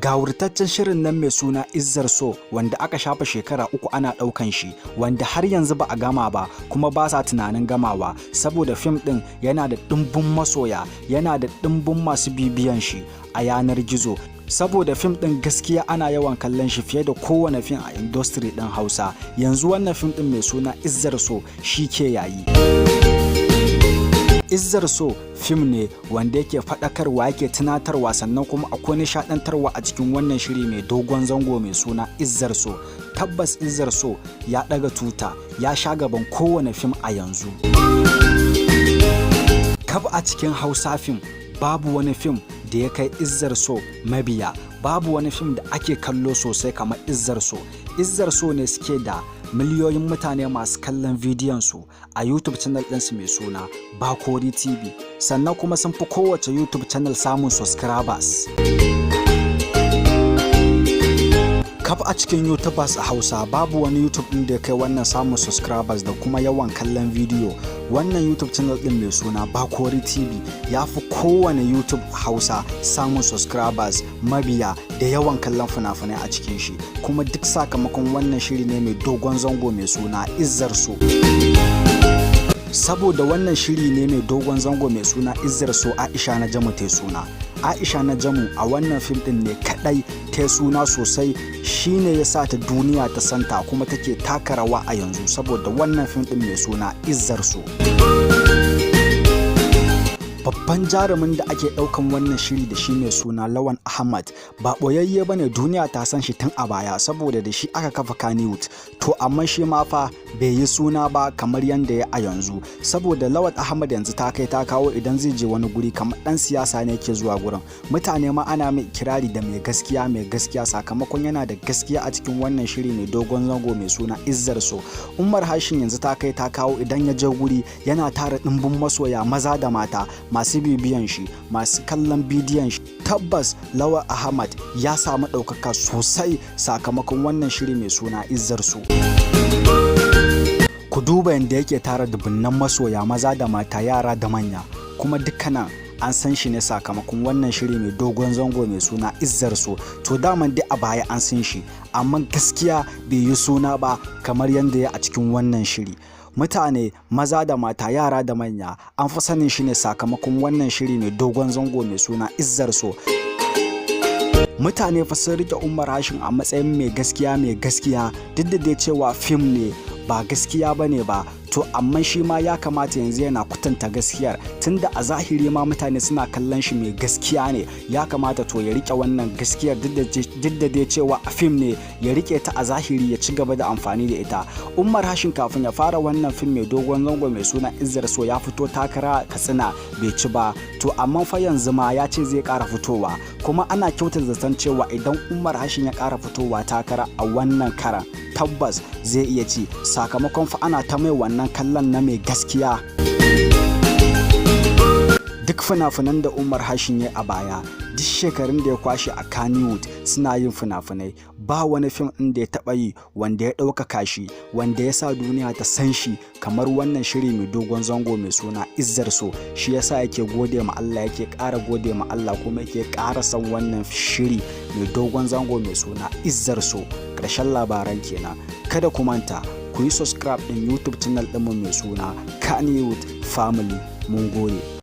Gawurtaccen shirin nan mai suna Izzar So wanda aka shafa shekara 3 ana ɗaukan shi, wanda har yanzu ba a gama ba kuma ba sa tunanin gamawa saboda fim ɗin yana da ɗimbin masoya, yana da ɗimbin masu bibiyan shi a yanar gizo. Saboda fim ɗin gaskiya ana yawan kallon shi fiye da kowane fim a industry ɗin Hausa. Yanzu wannan fim ɗin mai suna Izzar So shi ke yayi. Izzar So fim ne wanda yake faɗakarwa, yake tunatarwa, sannan kuma akwai nishaɗantarwa a cikin wannan shiri mai dogon zango mai suna Izzar So. Tabbas Izzar So ya ɗaga tuta, ya sha gaban kowane fim a yanzu. Kab a cikin Hausa fim babu wani fim da ya kai Izzar So mabiya, babu wani fim da ake kallo sosai kamar Izzar So. Izzar So ne suke da miliyoyin mutane masu kallon bidiyon su a YouTube channel ɗinsu mai suna Bakori TV, sannan kuma sun fi kowace YouTube channel samun subscribers. Kaf a cikin YouTubers a Hausa babu wani YouTube ɗin da ya kai wannan samun subscribers da kuma yawan kallon bidiyo. Wannan YouTube channel ɗin mai suna Bakori TV ya fi kowane YouTube Hausa samun subscribers, mabiya da yawan kallon fina-finai a cikin shi, kuma duk sakamakon wannan shiri ne mai dogon zango mai suna Izzar So. Saboda wannan shiri ne mai dogon zango mai suna Izzar So, Aisha Najamu ta suna. Aisha Najamu a wannan fim din ne kadai ta suna sosai, shine ya sa ta duniya ta santa kuma take taka rawa a yanzu saboda wannan fim din mai suna Izzar So. Babban jarumin da ake daukan wannan shiri da shi mai suna Lawan Ahmad ba boyayye bane, duniya ta san shi tun a baya saboda da shi aka kafa Kannywood. To amma shi ma fa bai yi suna ba kamar yanda ya a yanzu, saboda Lawan Ahmad yanzu ta kai ta kawo idan zai je wani guri kamar dan siyasa ne yake zuwa gurin. Mutane ma ana mai kirari da mai gaskiya sakamakon yana da gaskiya a cikin wannan shiri mai dogon zango mai suna Izzar So. Umar Hashin yanzu ta kai ta kawo idan ya je guri yana tara dimbin masoya maza da mata masu bibiyan shi, masu kallon bidiyon shi. Tabbas Lawan Ahmad ya samu ɗaukaka sosai sakamakon wannan shiri mai suna Izzar So. Ku duba yadda yake tara dubunnan masoya maza da mata, yara da manya, kuma dukkanin an san shi ne sakamakon wannan shiri mai dogon zango mai suna Izzar So. To daman dai a baya an san shi, amma gaskiya bai yi suna ba kamar yadda ya a cikin wannan shiri. Mutane maza da mata, yara da manya an fi sanin shi ne sakamakon wannan shiri mai dogon zango mai suna Izzar So. Mutane fa sun rike Umar Hashim a matsayin mai gaskiya duk da dai cewa fim ne ba gaskiya bane ba, to amma shi ma ya kamata yanzu yana kwatanta gaskiyar, tunda a zahiri ma mutane suna kallon shi mai gaskiya ne. Ya kamata to ya rike wannan gaskiyar duk da dai cewa a fim ne, ya rike ta a zahiri, ya ci gaba da amfani da ita. Umar Hashim kafin ya fara wannan fim mai dogon zango mai suna Izzar So ya fito takara Katsina bai ci ba, to amma fa yanzu ma ya ce zai ƙara fitowa, kuma ana kyautata zaton cewa idan Umar Hashim ya ƙara fitowa takara a wannan karan tabbas zai iya ci, sakamakon fa ana ta mai wannan kallon na mai gaskiya. Duk fina-finan da Umar Hashim ya a baya, duk shekarun da ya kwashe a Kannywood suna yin fina-finai, ba wani fim ɗin da ya taɓa yi wanda ya ɗaukaka shi, wanda ya sa duniya ta san shi kamar wannan shiri mai dogon zango mai suna Izzar So. Shi yasa yake gode ma Allah, yake ƙara gode ma Allah, kuma yake ƙara san wannan shiri mai dogon zango mai suna Izzar So. Ƙarshen labaran kenan. Kada ku manta ku yi subscribe ɗin YouTube channel ɗinmu mai suna Kannywood Family. Mun gode.